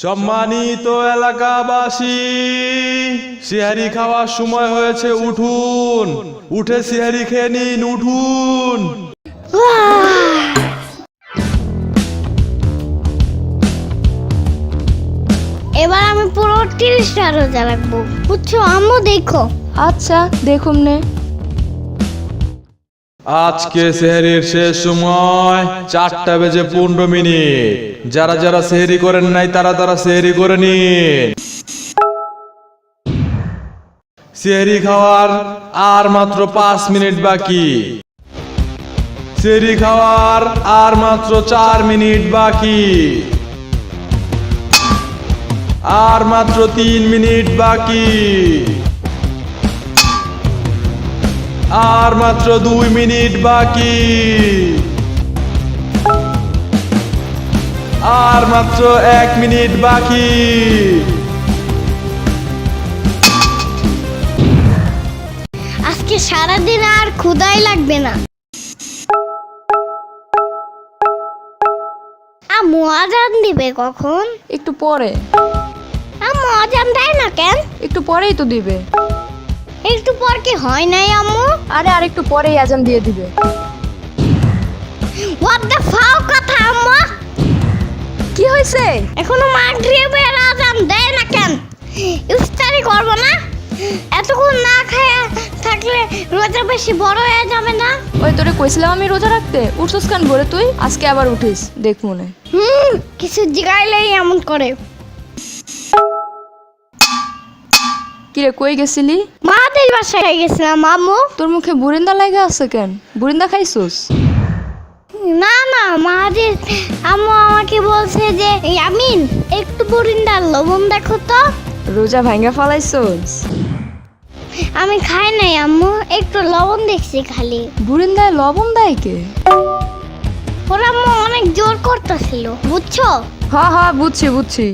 সম্মানিত এলাকাবাসী, সিহারি খাওয়ার সময় হয়েছে, উঠুন, উঠে সিহারি খেয়ে নিন, উঠুন। এবার আমি পুরো 30টা রোজা রাখবো, বুঝছো আম্মু? দেখো। আচ্ছা দেখুম নে। আজকে সেহরির শেষ সময় 4:15। যারা যারা সেহরি করেন নাই তারা তারা সেহরি করে নিন। সেহরি খাওয়ার আর মাত্র 5 মিনিট বাকি। সেহরি খাওয়ার আর মাত্র 4 মিনিট বাকি। আর মাত্র 3 মিনিট বাকি। আর মাত্র 2 মিনিট বাকি। আর মাত্র 1 মিনিট বাকি। আজকে সারাদিন আর ক্ষুধাই লাগবে না। আম্মু আজান দিবে কখন? একটু পরে। আম্মু আজান দেয় না কেন? একটু পরেই তো দিবে। একটু পর কি হয় নাই আম্মু? আরে আর একটু পরেই আজান দিয়ে দিবে। হোয়াট দ্য ফাও কথা আম্মু? কি হয়েছে? এখনো মাগরিবের আজান দেয় না কেন? ইফতারি করব না? এতক্ষণ না খায়া থাকলে রোজা বেশি বড় হয়ে যাবে না? ওই তোরে কইছিলাম আমি রোজা রাখতে, উঠছস কেন ভোরে তুই? আজকে আবার উঠিস, দেখ মনে। কিছু জিগাইলেই এমন করে। কিরে কই গেছিলি? মাদের বাসায় গেছিলাম আম্মু। তোর মুখে বুরিন্দা লাগা আছে কেন? বুরিন্দা খাইছস? না না, মাদের আম্মু আমাকে বলছে যে আমিন একটু বরিন্দার লবণ দেখো তো। রোজা ভাঙ্গা ফালাইছস? আমি খাই নাই আম্মু, একটু লবণ দেখছি খালি। বুরিন্দায় লবণ দেয় কে? ওরা আম্মু অনেক জোর করতেছিল, বুঝছো? হ্যাঁ হ্যাঁ বুঝছি বুঝছি।